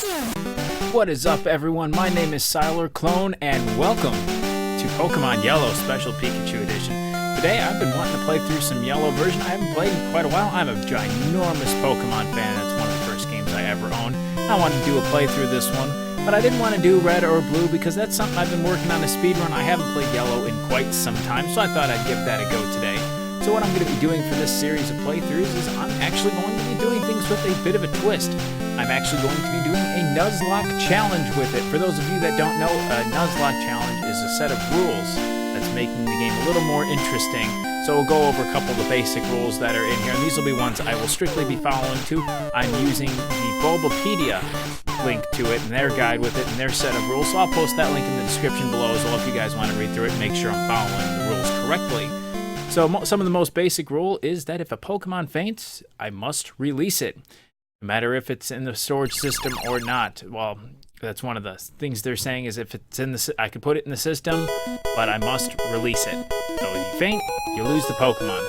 What is up, everyone? My name is Siler Clone, and welcome to Pokemon Yellow Special Pikachu Edition. Today, I've been wanting to play through some Yellow version. I haven't played in quite a while. I'm a ginormous Pokemon fan. That's one of the first games I ever owned. I wanted to do a playthrough this one, but I didn't want to do Red or Blue because that's something I've been working on a speedrun. I haven't played Yellow in quite some time, so I thought I'd give that a go today. So what I'm going to be doing for this series of playthroughs is I'm actually going to be doing things with a bit of a twist. I'm actually going to be doing a Nuzlocke challenge with it. For those of you that don't know, a Nuzlocke challenge is a set of rules that's making the game a little more interesting. So we'll go over a couple of the basic rules that are in here, and these will be ones I will strictly be following too. I'm using the Bulbapedia link to it and their guide with it and their set of rules, so I'll post that link in the description below as well if you guys want to read through it and make sure I'm following the rules correctly. So some of the most basic rule is that if a Pokemon faints, I must release it. No matter if it's in the storage system or not. Well, that's one of the things they're saying is if it's in the, I could put it in the system, but I must release it. So if you faint, you lose the Pokemon.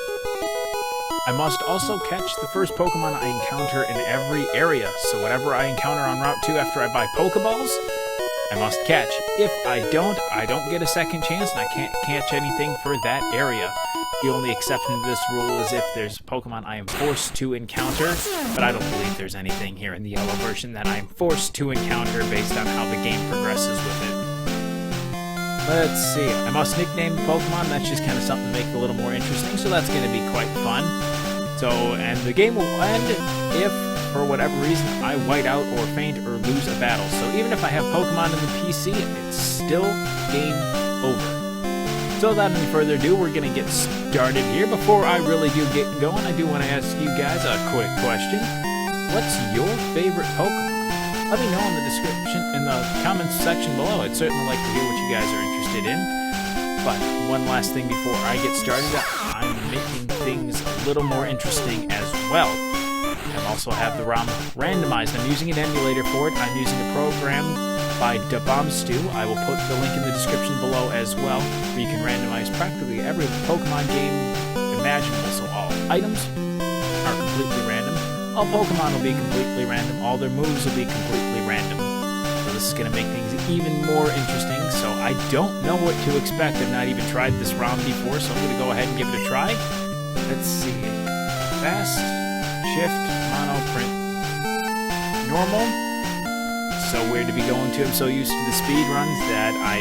I must also catch the first Pokemon I encounter in every area. So whatever I encounter on Route 2 after I buy Pokeballs, I must catch. If I don't get a second chance and I can't catch anything for that area. The only exception to this rule is if there's Pokemon I am forced to encounter, but I don't believe there's anything here in the Yellow version that I am forced to encounter based on how the game progresses with it. Let's see. I must nickname the Pokemon. That's just kind of something to make it a little more interesting, so that's going to be quite fun. So, and the game will end if, for whatever reason, I white out or faint or lose a battle. So even if I have Pokemon in the PC, it's still game over. So without any further ado, we're going to get started here. Before I really do get going, I do want to ask you guys a quick question. What's your favorite Pokemon? Let me know in the description, in the comments section below. I'd certainly like to hear what you guys are interested in. But one last thing before I get started, I'm making things a little more interesting as well. I also have the ROM randomized. I'm using an emulator for it. I'm using a program by Dabomstew. I will put the link in the description below as well, where you can randomize practically every Pokemon game imaginable. So all items are completely random. All Pokemon will be completely random. All their moves will be completely random. So this is going to make things even more interesting. So I don't know what to expect. I've not even tried this ROM before, so I'm going to go ahead and give it a try. Let's see. Fast, shift, mono, print, normal. So weird to be going to. I'm so used to the speed runs that I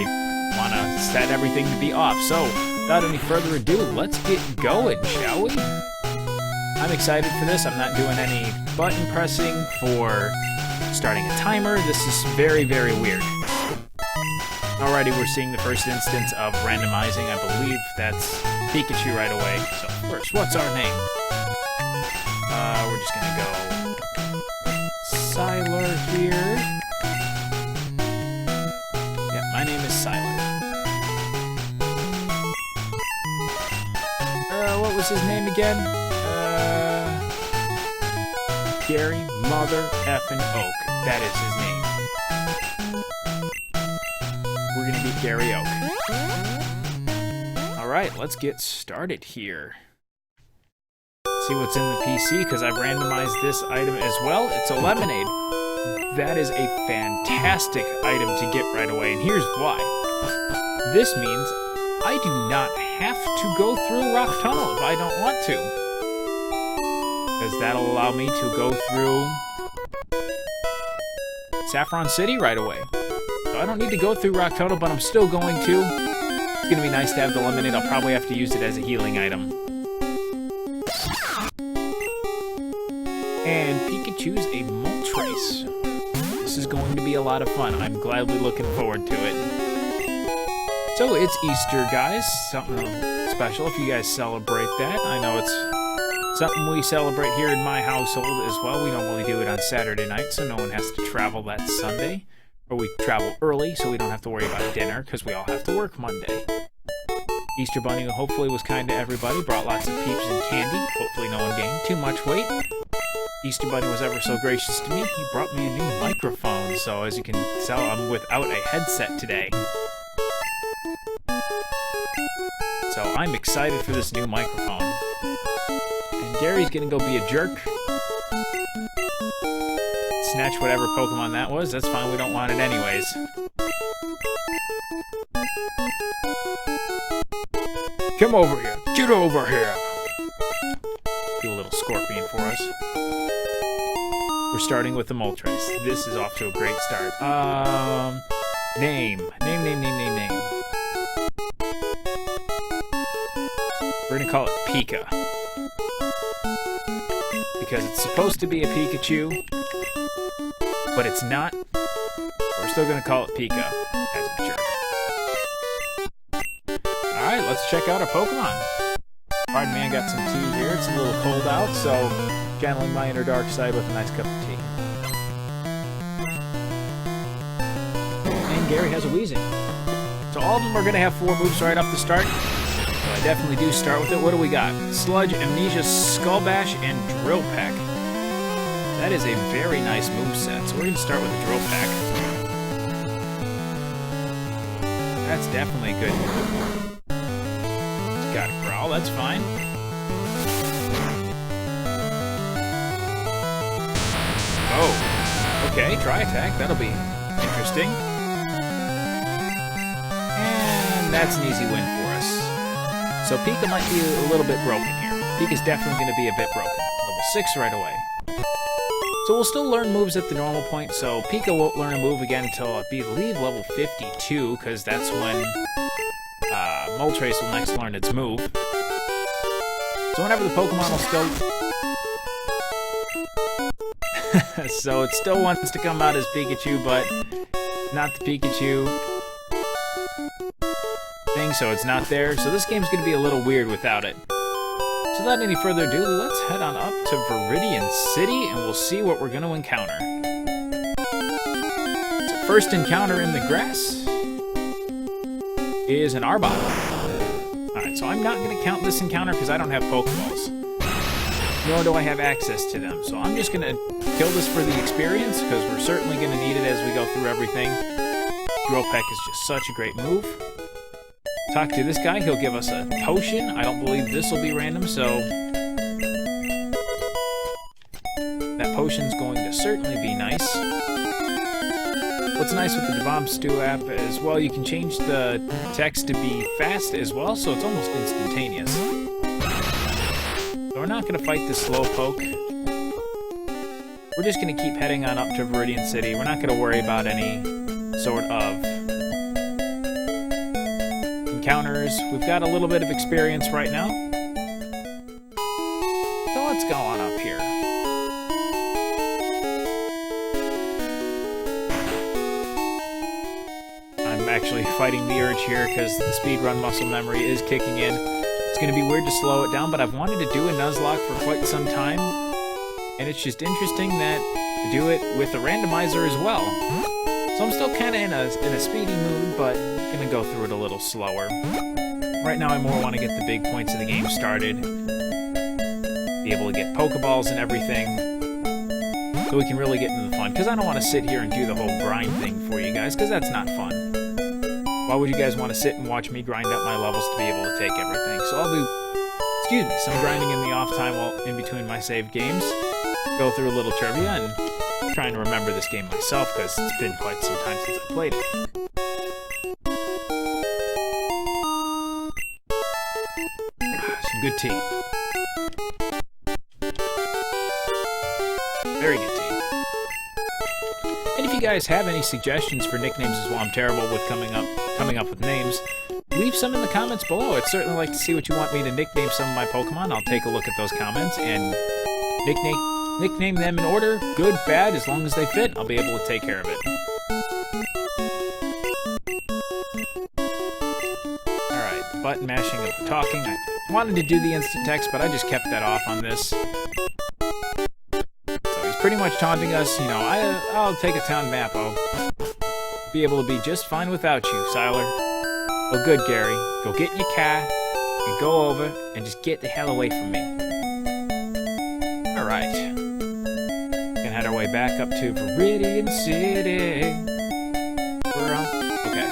want to set everything to be off. So without any further ado, let's get going, shall we? I'm excited for this. I'm not doing any button pressing for starting a timer. This is very, very weird. Alrighty, we're seeing the first instance of randomizing. I believe that's Pikachu right away. So first, what's our name? We're just going to go Siler here. My name is Siler. What was his name again? Gary Mother Effin' Oak. That is his name. We're gonna beat Gary Oak. Alright, let's get started here. See what's in the PC, because I've randomized this item as well. It's a lemonade. That is a fantastic item to get right away, and here's why. This means I do not have to go through Rock Tunnel if I don't want to. Because that'll allow me to go through Saffron City right away. So I don't need to go through Rock Tunnel, but I'm still going to. It's going to be nice to have the lemonade. I'll probably have to use it as a healing item. And Pikachu's a Moltres. This is going to be a lot of fun. I'm gladly looking forward to it. So it's Easter, guys. Something special if you guys celebrate that. I know it's something we celebrate here in my household as well. We normally do it on Saturday night, so no one has to travel that Sunday. Or we travel early, so we don't have to worry about dinner, because we all have to work Monday. Easter Bunny hopefully was kind to everybody, brought lots of peeps and candy. Hopefully no one gained too much weight. Easter Bunny was ever so gracious to me. He brought me a new microphone, so as you can tell, I'm without a headset today. So I'm excited for this new microphone. And Gary's gonna go be a jerk. snatch whatever Pokemon that was. That's fine, we don't want it anyways. Come over here. Get over here. Do a little scorpion for us. We're starting with the Moltres. This is off to a great start. Name. We're gonna call it Pika. Because it's supposed to be a Pikachu, but it's not. We're still gonna call it Pika, as a jerk. Alright, let's check out our Pokemon. Pardon me, I got some tea here. It's a little cold out, so channeling my inner dark side with a nice cup of tea. And Gary has a Weezing. So all of them are gonna have 4 moves right off the start. So I definitely do start with it. What do we got? Sludge, Amnesia, Skull Bash, and Drill Peck. That is a very nice moveset. So we're going to start with the Drill Peck. That's definitely a good move. It's got a Growl, that's fine. Oh, okay, Tri Attack, that'll be interesting. And that's an easy win for us. So Pika might be a little bit broken here. Pika's definitely going to be a bit broken. Level 6 right away. So we'll still learn moves at the normal point, so Pika won't learn a move again until, I believe, level 52, because that's when Moltres will next learn its move. So whenever the Pokemon will still... So it still wants to come out as Pikachu, but not the Pikachu thing, so it's not there. So this game's going to be a little weird without it. So without any further ado, let's head on up to Viridian City, and we'll see what we're going to encounter. So first encounter in the grass is an Arbok. Alright, so I'm not going to count this encounter because I don't have Pokeballs. Nor do I have access to them. So I'm just going to kill this for the experience, because we're certainly going to need it as we go through everything. Drill Peck is just such a great move. Talk to this guy, he'll give us a potion. I don't believe this will be random, so that potion's going to certainly be nice. What's nice with the Dabomstew app is, well, you can change the text to be fast as well, so it's almost instantaneous. So we're not going to fight the Slowpoke. We're just going to keep heading on up to Viridian City. We're not going to worry about any sort of encounters. We've got a little bit of experience right now. So let's go on up here. I'm actually fighting the urge here because the speedrun muscle memory is kicking in. It's going to be weird to slow it down, but I've wanted to do a Nuzlocke for quite some time, and it's just interesting that to do it with a randomizer as well. So I'm still kind of in a speedy mood, but I'm going to go through it a little slower. Right now I more want to get the big points of the game started, be able to get Pokeballs and everything, so we can really get into the fun, because I don't want to sit here and do the whole grind thing for you guys, because that's not fun. Why would you guys want to sit and watch me grind up my levels to be able to take everything? So I'll do, some grinding in the off time while in between my saved games, go through a little trivia, and trying to remember this game myself, because it's been quite some time since I played it. Some good tea. Very good tea. And if you guys have any suggestions for nicknames as well, I'm terrible with coming up with names, leave some in the comments below. I'd certainly like to see what you want me to nickname some of my Pokemon. I'll take a look at those comments and nickname them in order, good, bad, as long as they fit, I'll be able to take care of it. Alright, the button mashing of the talking. I wanted to do the instant text, but I just kept that off on this. So he's pretty much taunting us, you know, I'll take a town map, I'll be able to be just fine without you, Siler. Oh good, Gary. Go get in your car, and go over, and just get the hell away from me. Alright. Gonna head our way back up to Viridian City. We're on. Okay.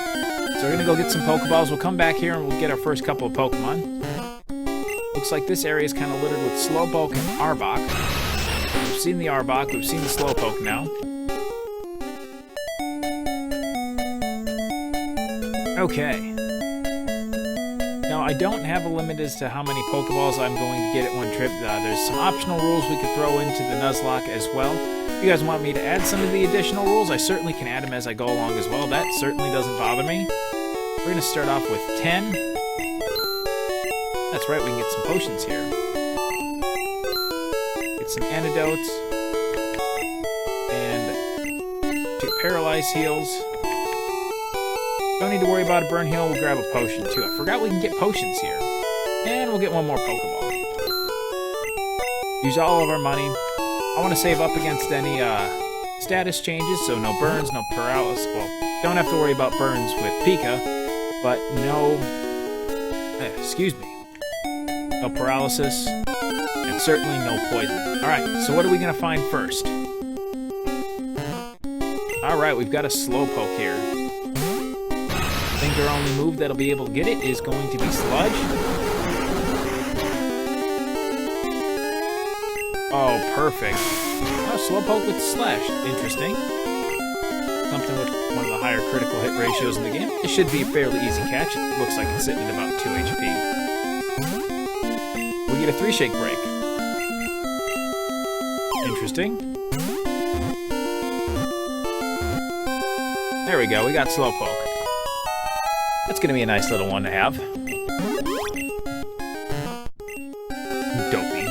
So we're gonna go get some Pokeballs. We'll come back here and we'll get our first couple of Pokemon. Looks like this area is kind of littered with Slowpoke and Arbok. we've seen the Arbok, we've seen the Slowpoke now. Okay. Now, I don't have a limit as to how many Pokeballs I'm going to get at one trip. There's some optional rules we could throw into the Nuzlocke as well. If you guys want me to add some of the additional rules, I certainly can add them as I go along as well. That certainly doesn't bother me. We're going to start off with 10. That's right, we can get some potions here. Get some antidotes. And 2 paralyze heals. Don't need to worry about a burn heal, we'll grab a potion too. I forgot we can get potions here. And we'll get one more Pokeball. Use all of our money. I want to save up against any status changes, so no burns, no paralysis. Well, don't have to worry about burns with Pika, but no... excuse me. No paralysis, and certainly no poison. Alright, so what are we going to find first? Alright, we've got a Slowpoke here. I think our only move that'll be able to get it is going to be Sludge. Oh, perfect. Oh, Slowpoke with Slash. Interesting. Something with one of the higher critical hit ratios in the game. It should be a fairly easy catch. It looks like it's sitting at about 2 HP. We get a 3-shake break. Interesting. There we go, we got Slowpoke. That's going to be a nice little one to have. Dopey.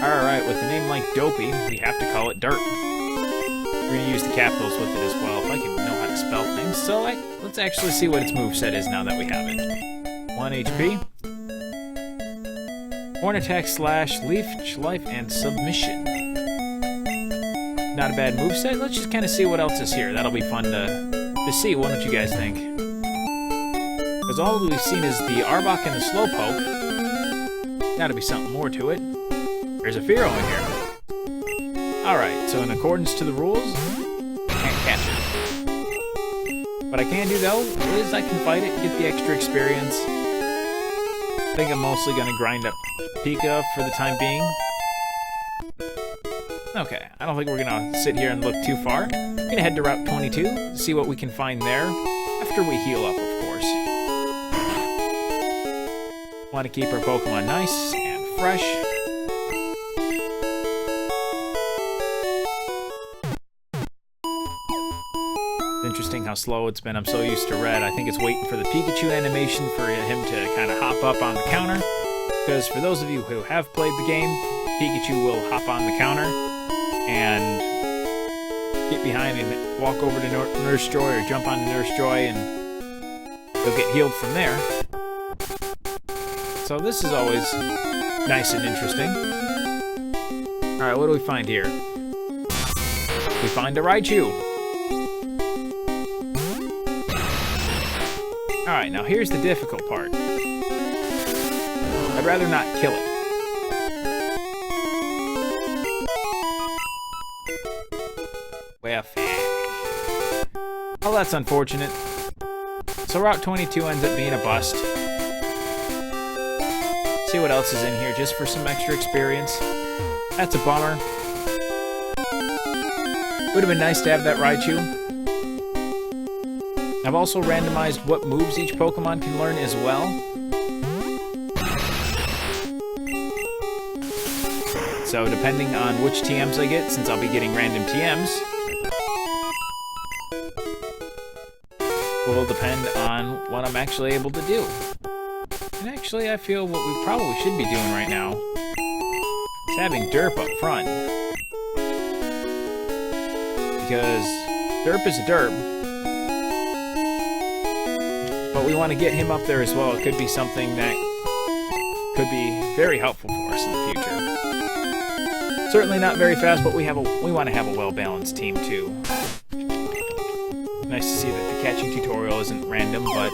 Alright, with a name like Dopey, we have to call it Dirt. We're going to use the capitals with it as well, if I can know how to spell things. So let's actually see what its moveset is now that we have it. 1 HP. Horn Attack, Slash, Leech Life, and Submission. Not a bad moveset. Let's just kind of see what else is here. That'll be fun to see. What don't you guys think? Because all we've seen is the Arbok and the Slowpoke. Gotta be something more to it. There's a Fearow in here. Alright, so in accordance to the rules, I can't catch it. What I can do, though, is I can fight it, get the extra experience. I think I'm mostly going to grind up Pika for the time being. Okay, I don't think we're going to sit here and look too far. We're going to head to Route 22, see what we can find there, after we heal up, of course. Want to keep our Pokemon nice and fresh. Interesting how slow it's been. I'm so used to Red. I think it's waiting for the Pikachu animation for him to kind of hop up on the counter. Because for those of you who have played the game, Pikachu will hop on the counter and get behind and walk over to Nurse Joy or jump onto Nurse Joy and he'll get healed from there. So this is always nice and interesting. Alright, what do we find here? We find a Raichu. Alright, now here's the difficult part. I'd rather not kill it. Well, well, that's unfortunate. So Route 22 ends up being a bust. See what else is in here, just for some extra experience. That's a bummer. Would have been nice to have that Raichu. I've also randomized what moves each Pokemon can learn as well. So depending on which TMs I get, since I'll be getting random TMs, will depend on what I'm actually able to do. And actually, I feel what we probably should be doing right now is having Derp up front. Because Derp is a Derp. But we want to get him up there as well. It could be something that could be very helpful for us in the future. Certainly not very fast, but we want to have a well-balanced team too. Nice to see that the catching tutorial isn't random, but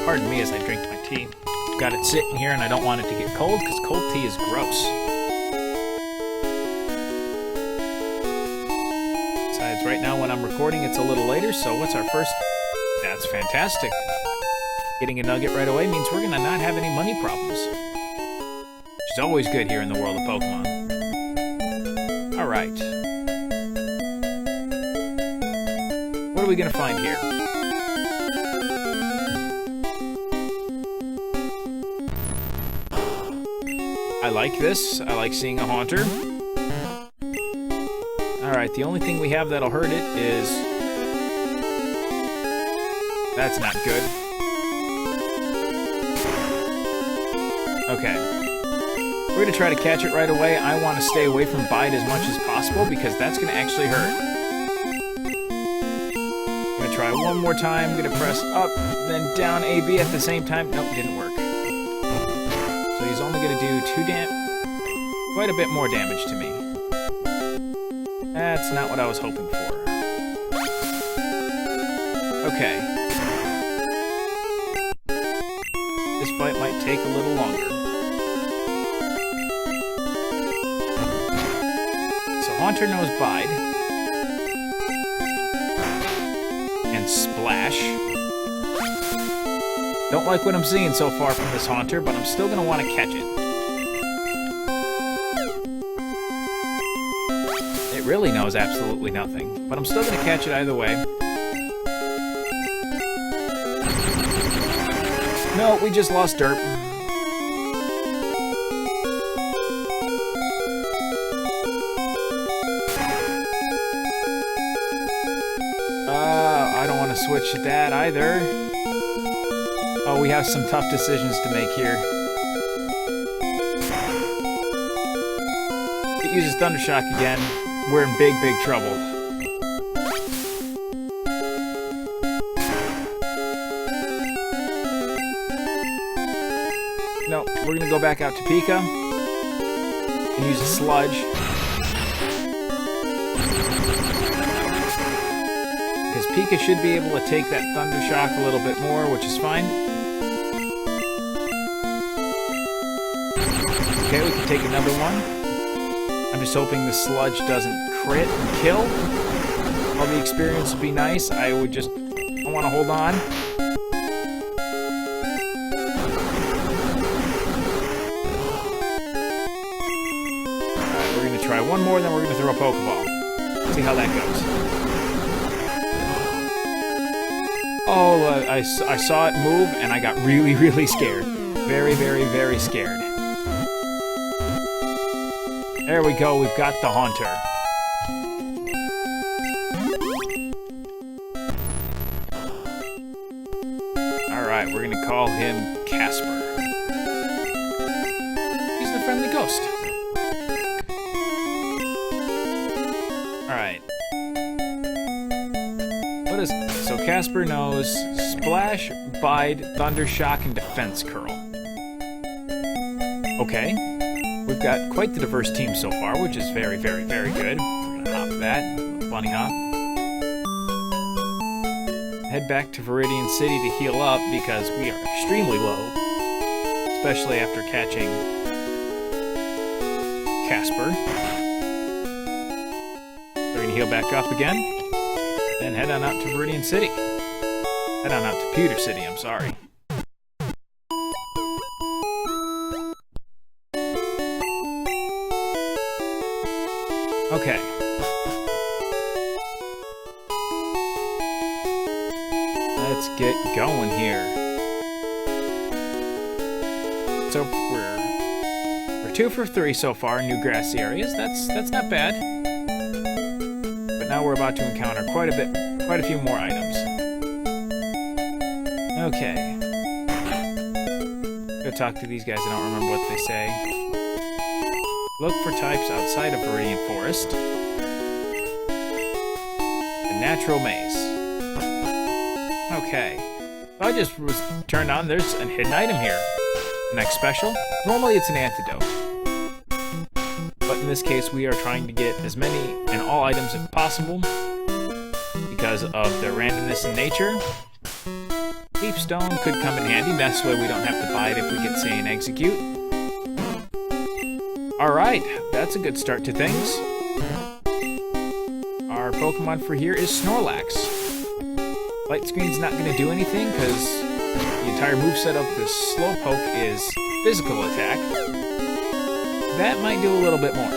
pardon me as I drink my tea. Got it sitting here and I don't want it to get cold because cold tea is gross. Right now when I'm recording it's a little later, so what's our first? That's fantastic. Getting a nugget right away means we're gonna not have any money problems. Which is always good here in the world of Pokemon. Alright. What are we gonna find here? I like this. I like seeing a Haunter. Alright, the only thing we have that'll hurt it is... That's not good. Okay. We're gonna try to catch it right away. I want to stay away from Bite as much as possible because that's gonna actually hurt. I'm gonna try one more time. I'm gonna press up, then down AB at the same time. Nope, didn't work. So he's only gonna do quite a bit more damage to me. That's not what I was hoping for. Okay. This fight might take a little longer. So Haunter knows Bide. And Splash. Don't like what I'm seeing so far from this Haunter, but I'm still going to want to catch it. It really knows absolutely nothing, but I'm still going to catch it either way. No, we just lost Derp. I don't want to switch that either. Oh, we have some tough decisions to make here. If it uses Thundershock again, we're in big, big trouble. No, we're gonna go back out to Pika and use a Sludge. Because Pika should be able to take that Thundershock a little bit more, which is fine. Okay, we can take another one. I'm just hoping the Sludge doesn't crit and kill. While the experience would be nice, I want to hold on. Alright, we're going to try one more, then we're going to throw a Pokeball. See how that goes. Oh, I saw it move, and I got really, really scared. Very, very, very scared. There we go, we've got the Haunter. Alright, we're gonna call him Casper. He's the friendly ghost. Alright. What is... So Casper knows Splash, Bide, Thundershock, and Defense Curl. Okay. We've got quite the diverse team so far, which is very, very, very good. We're gonna hop that. Bunny hop. Head back to Viridian City to heal up because we are extremely low. Especially after catching Casper. We're gonna heal back up again. Then head on out to Viridian City. Head on out to Pewter City, I'm sorry. Okay. Let's get going here. So we're 2 for 3 so far in new grassy areas. That's not bad. But now we're about to encounter quite a few more items. Okay. Go talk to these guys. I don't remember what they say. Look for types outside of Viridian Forest. The Natural Maze. Okay. I just was turned on. There's a hidden item here. The next special. Normally it's an antidote. But in this case we are trying to get as many and all items as possible. Because of their randomness in nature. Leafstone could come in handy. That's why we don't have to buy it if we get, say, an Execute. Alright, that's a good start to things. Our Pokemon for here is Snorlax. Light screen's not going to do anything because The entire moveset of the Slowpoke is physical attack. That might do a little bit more.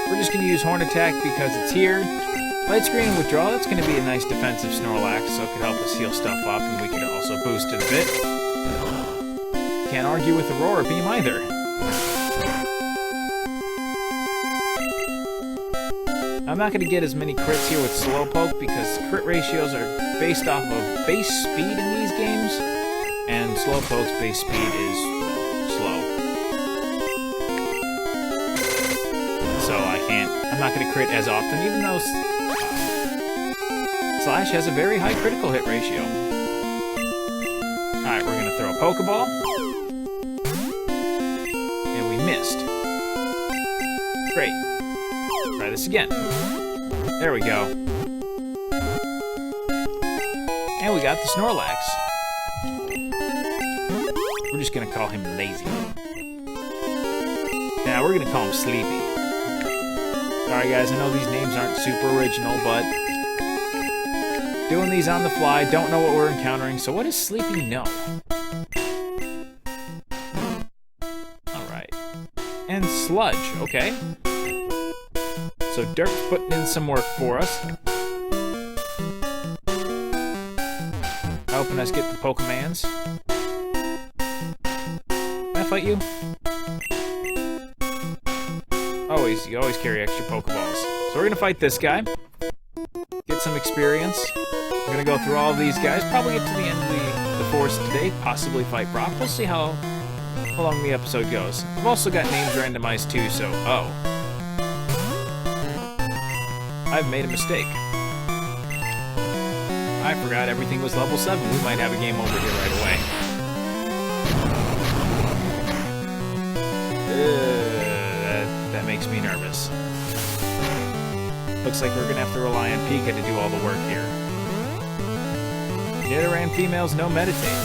We're just going to use Horn Attack because it's here. Light Screen and Withdraw, that's going to be a nice defensive Snorlax, so it could help us heal stuff up, and we could also boost it a bit. Can't argue with Aurora Beam either. I'm not going to get as many crits here with Slowpoke because crit ratios are based off of base speed in these games, and Slowpoke's base speed is slow. So I'm not going to crit as often, even though Slash has a very high critical hit ratio. Alright, we're going to throw a Pokeball. And we missed. Great. Try this again. There we go. And we got the Snorlax. We're just going to call him Lazy. Now, we're going to call him Sleepy. Sorry guys, I know these names aren't super original, but doing these on the fly, don't know what we're encountering, so what does Sleepy know? Alright. And Sludge, okay. So Dirk's putting in some work for us. Helping us get the Pokemans. Can I fight you? You always carry extra Pokeballs. So we're gonna fight this guy. Get some experience. We're gonna go through all of these guys. Probably get to the end of the forest today. Possibly fight Brock. We'll see how long the episode goes. I've also got names randomized too, so... Oh. I've made a mistake. I forgot everything was level 7. We might have a game over here right away. That makes me nervous. Looks like we're gonna have to rely on Pika to do all the work here. Nidoran females, no meditate.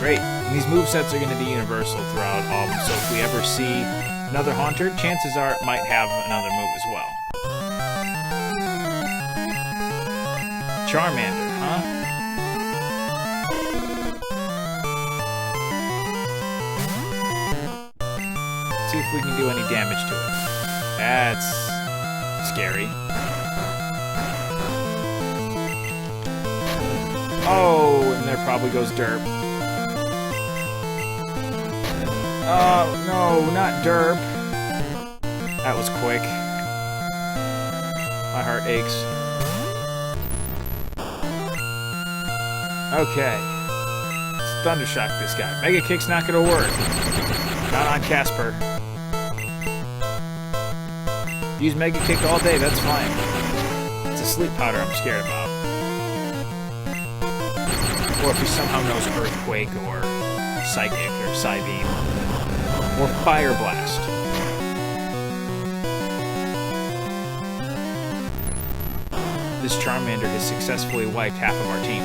Great. And these movesets are gonna be universal throughout all of them, so if we ever see another Haunter, chances are it might have another move as well. Charmander, huh? Let's see if we can do any damage to it. That's scary. Oh, and there probably goes Derp. Oh, no, not Derp. That was quick. My heart aches. Okay. Let's Thundershock this guy. Mega Kick's not gonna work. Not on Casper. Use Mega Kick all day, that's fine. It's a sleep powder I'm scared about. Or if he somehow knows Earthquake, or Psychic, or Psybeam, or Fire Blast. This Charmander has successfully wiped half of our team.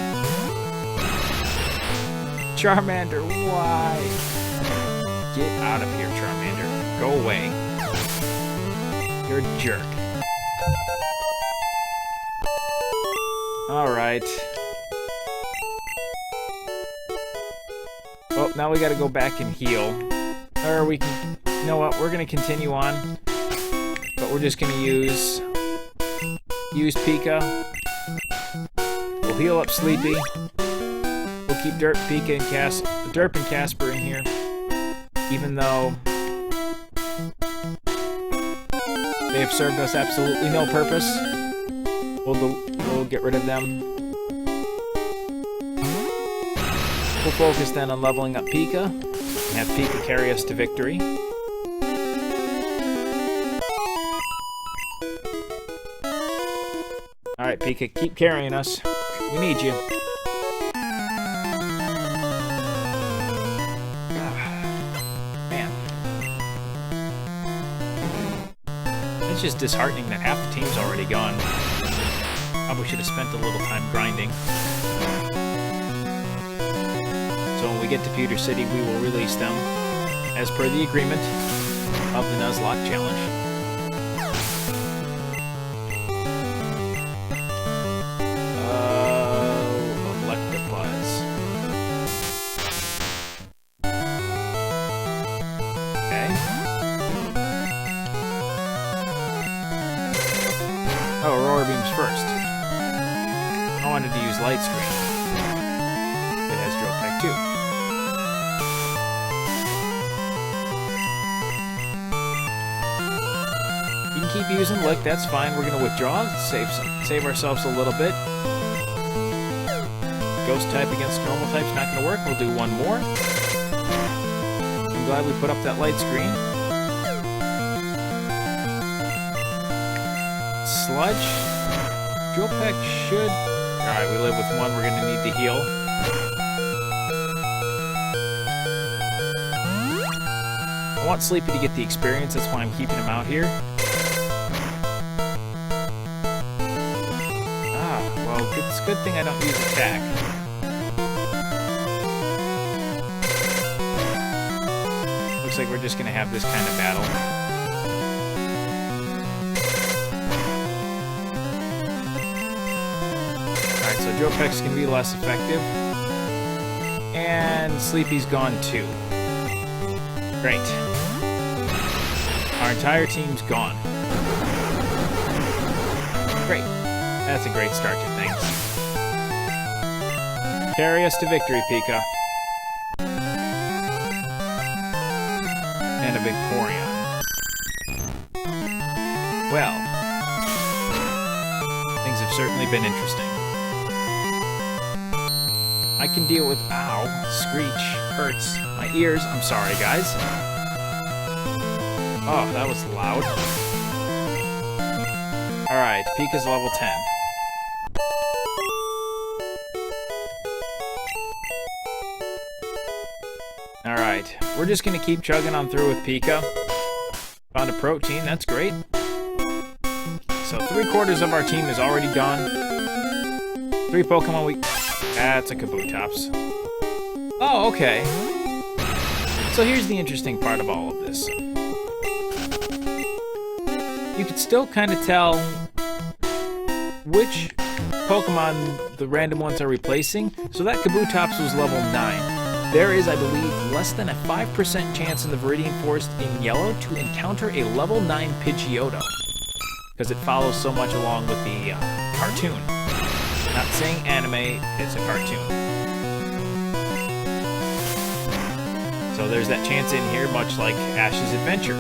Charmander, why? Get out of here, Charmander. Go away. You're a jerk. Alright. Well, now we gotta go back and heal. Or we can... You know what? We're gonna continue on. But we're just gonna use Pika. We'll heal up Sleepy. We'll keep Derp, Pika, and Derp and Casper in here. Even though... they have served us absolutely no purpose. We'll get rid of them. We'll focus then on leveling up Pika, and have Pika carry us to victory. Alright, Pika, keep carrying us. We need you. Man. It's just disheartening that half the team's already gone. Probably should have spent a little time grinding. So when we get to Pewter City, we will release them, as per the agreement of the Nuzlocke challenge. first? I wanted to use Light Screen. It has Drill Peck too. You can keep using Lick, that's fine. We're gonna withdraw, save ourselves a little bit. Ghost type against normal type's not gonna work. We'll do one more. I'm glad we put up that Light Screen. Sludge. Drill Peck should... Alright, we live with one. We're gonna need to heal. I want Sleepy to get the experience, that's why I'm keeping him out here. Well, it's a good thing I don't use attack. Looks like we're just gonna have this kind of battle. Alright, so Drill Peck's gonna be less effective. And Sleepy's gone too. Great. Our entire team's gone. Great. That's a great start to things. Carry us to victory, Pika. And a Victorian. Well, things have certainly been interesting. I can deal with... Ow. Screech. Hurts. My ears. I'm sorry, guys. Oh, that was loud. Alright, Pika's level 10. Alright, we're just gonna keep chugging on through with Pika. Found a protein, that's great. So 3/4 of our team is already done. 3 Pokemon we... That's a Kabutops. Oh, okay. So here's the interesting part of all of this. You can still kind of tell which Pokemon the random ones are replacing. So that Kabutops was level 9. There is, I believe, less than a 5% chance in the Viridian Forest in Yellow to encounter a level 9 Pidgeotto, because it follows so much along with the cartoon. Not saying anime, it's a cartoon. So there's that chance in here, much like Ash's Adventure.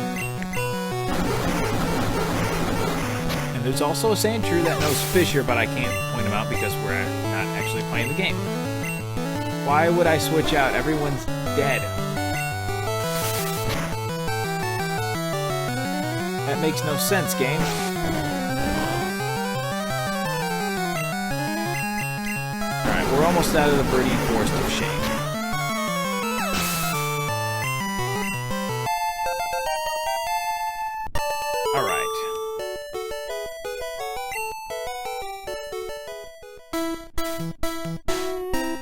And there's also a Sandshrew that knows Fissure, but I can't point him out because we're not actually playing the game. Why would I switch out? Everyone's dead. That makes no sense, game. Alright, we're almost out of the Viridian Forest of Shame. Alright.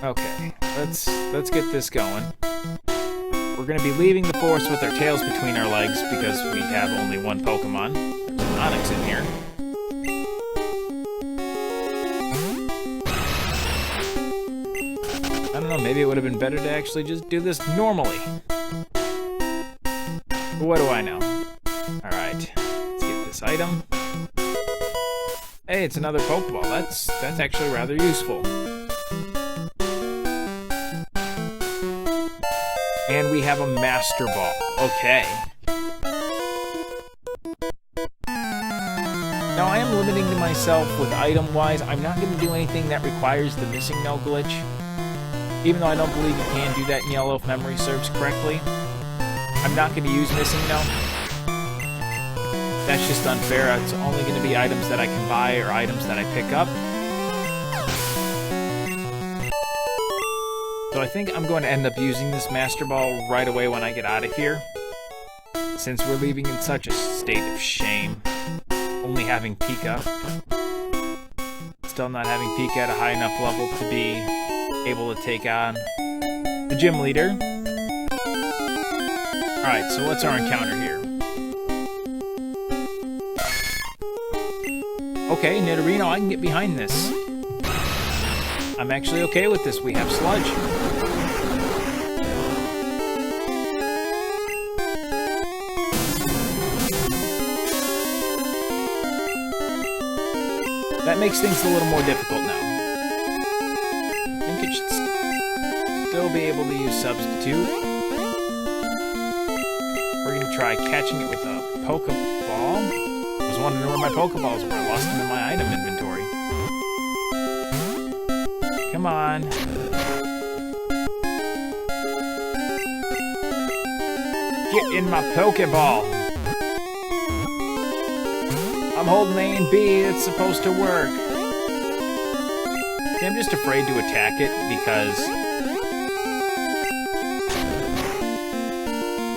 Okay, let's get this going. We're gonna be leaving the forest with our tails between our legs because we have only one Pokemon. There's an Onix in here. I don't know, maybe it would have been better to actually just do this normally. But what do I know? Alright, let's get this item. Hey, it's another Pokeball. That's actually rather useful. And we have a Master Ball. Okay. Now, I am limiting to myself with item-wise. I'm not going to do anything that requires the Missing No glitch. Even though I don't believe you can do that in Yellow if memory serves correctly. I'm not going to use Missing No. That's just unfair. It's only going to be items that I can buy or items that I pick up. So I think I'm going to end up using this Master Ball right away when I get out of here. Since we're leaving in such a state of shame. Only having Pika. Still not having Pika at a high enough level to be able to take on the gym leader. Alright, so what's our encounter here? Okay, Nidorino, I can get behind this. I'm actually okay with this. We have Sludge. That makes things a little more difficult now. I think it should still be able to use Substitute. We're going to try catching it with a Pokeball. I was wondering where my Pokeballs were. I lost them in my item inventory. Come on. Get in my Pokeball. I'm holding A and B. It's supposed to work. See, I'm just afraid to attack it because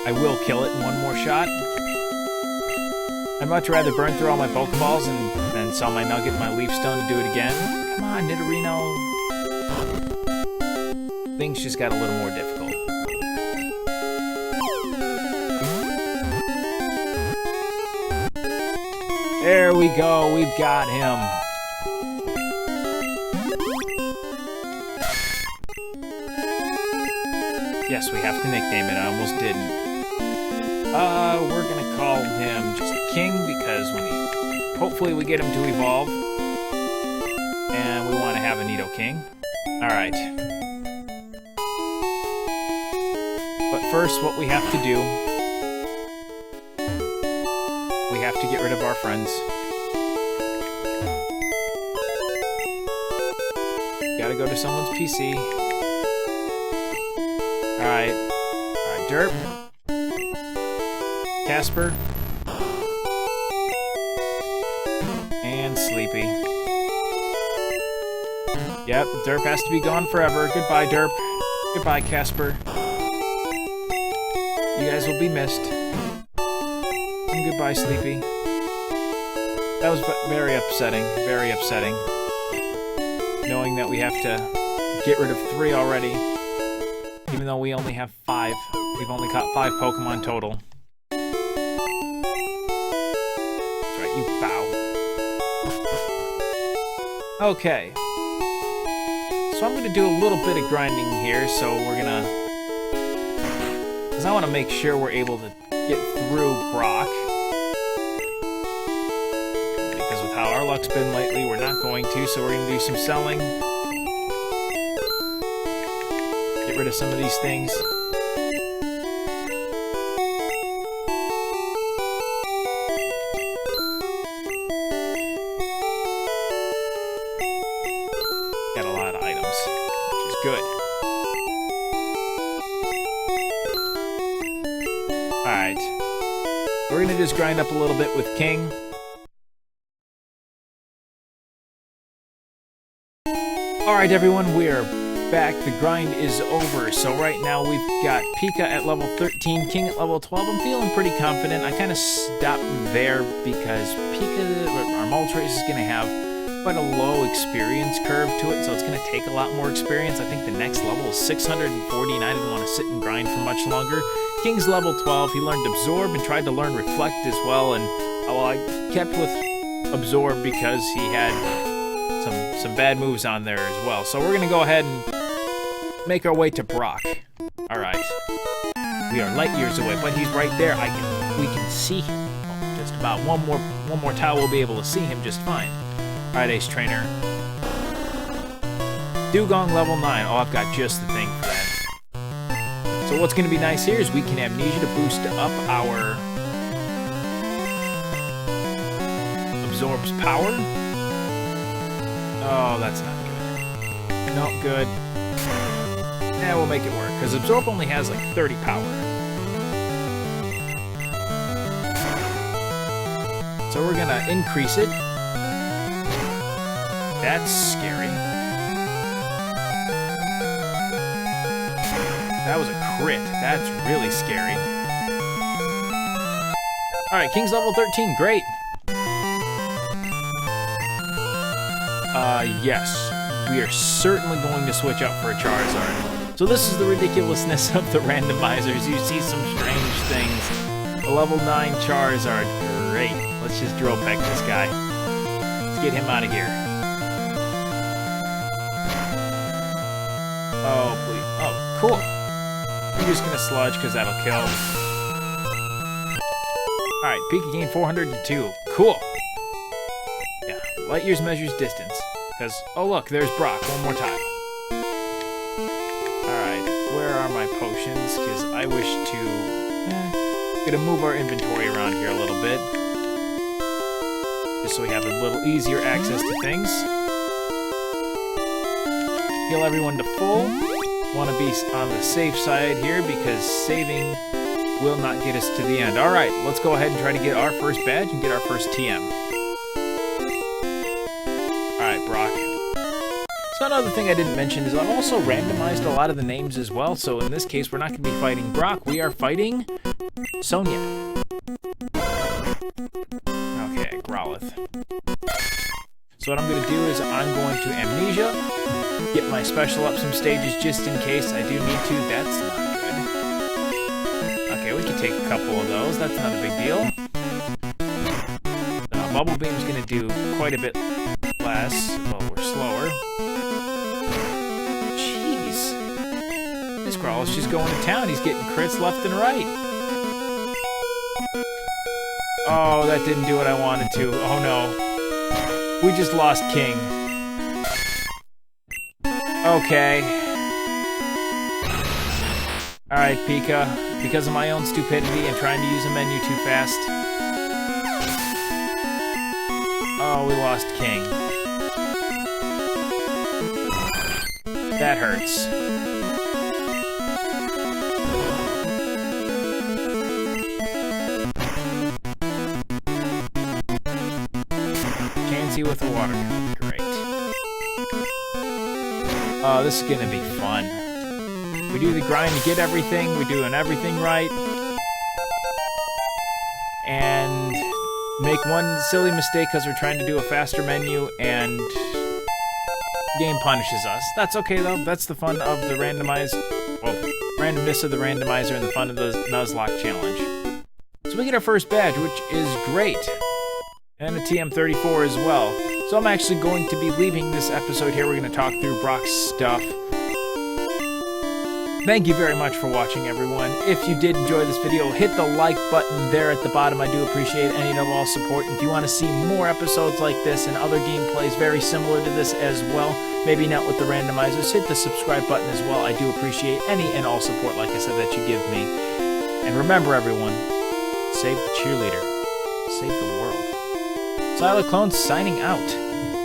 I will kill it in one more shot. I'd much rather burn through all my Pokeballs and then sell my Nugget and my Leaf Stone to do it again. Come on, Nidorino. Things just got a little more difficult. There we go, we've got him. Yes, we have to nickname it, I almost didn't. We're gonna call him just King because hopefully we get him to evolve. And we want to have a Nidoking. Alright. But first, what we have to do, we have to get rid of our friends. Gotta go to someone's PC. Alright. Alright, Derp. Casper. And Sleepy. Yep, Derp has to be gone forever. Goodbye, Derp. Goodbye, Casper. You guys will be missed. And goodbye, Sleepy. That was very upsetting. Very upsetting. Knowing that we have to get rid of 3 already. Even though we only have 5. We've only caught 5 Pokemon total. That's right, you bow. Okay. So I'm gonna do a little bit of grinding here, so we're gonna... because I want to make sure we're able to get through Brock. Because with how our luck's been lately, we're not going to, so we're going to do some selling. Get rid of some of these things. Got a lot of items, which is good. Alright. We're gonna just grind up a little bit with King. Alright everyone, we're back. The grind is over. So right now we've got Pika at level 13, King at level 12. I'm feeling pretty confident. I kind of stopped there because Pika, our Moltres, is gonna have quite a low experience curve to it, so it's going to take a lot more experience. I think the next level is 640, and I didn't want to sit and grind for much longer. King's level 12. He learned Absorb and tried to learn Reflect as well, and well, I kept with Absorb because he had some bad moves on there as well. So we're going to go ahead and make our way to Brock. All right. We are light years away, but he's right there. We can see him. Oh, just about one more tile, we'll be able to see him just fine. Alright, Ace Trainer. Dugong level 9. Oh, I've got just the thing for that. So what's going to be nice here is we can Amnesia to boost up our Absorb's power. Oh, that's not good. Not good. Yeah, we'll make it work, because Absorb only has like 30 power. So we're going to increase it. That's scary. That was a crit. That's really scary. Alright, King's level 13. Great. Yes. We are certainly going to switch up for a Charizard. So this is the ridiculousness of the randomizers. You see some strange things. A level 9 Charizard. Great. Let's just drill peck this guy. Let's get him out of here. Oh, please. Oh, cool. I'm just gonna sludge because that'll kill. Alright, Pika gained 402. Cool. Yeah, Light years measures distance. Because, oh look, there's Brock one more time. Alright, where are my potions? Because I wish to... gonna move our inventory around here a little bit. Just so we have a little easier access to things. Heal everyone to full. Want to be on the safe side here because saving will not get us to the end. Alright, let's go ahead and try to get our first badge and get our first TM. Alright, Brock. So another thing I didn't mention is I've also randomized a lot of the names as well, so in this case we're not going to be fighting Brock, we are fighting Sonia. Okay, Growlithe. So what I'm going to do is I'm going to Amnesia, get my special up some stages just in case I do need to. That's not good. Okay, we can take a couple of those, that's not a big deal. Bubble Beam's going to do quite a bit less, well, we're slower. Jeez. This Growlithe's just going to town. He's getting crits left and right. Oh, that didn't do what I wanted to. Oh, no. We just lost King. Okay. Alright, Pika. Because of my own stupidity and trying to use a menu too fast. Oh, we lost King. That hurts. Chansey with the water gun. Great. Oh, this is gonna be fun. We do the grind to get everything. We're doing everything right. And make one silly mistake because we're trying to do a faster menu and game punishes us. That's okay though. That's the fun of the randomness of the randomizer and the fun of the Nuzlocke challenge. So we get our first badge, which is great. And a TM34 as well. So I'm actually going to be leaving this episode here. We're going to talk through Brock's stuff. Thank you very much for watching, everyone. If you did enjoy this video, hit the like button there at the bottom. I do appreciate any and all support. If you want to see more episodes like this and other gameplays very similar to this as well, maybe not with the randomizers, hit the subscribe button as well. I do appreciate any and all support, like I said, that you give me. And remember, everyone, save the cheerleader. Save the world. Siler Clone signing out.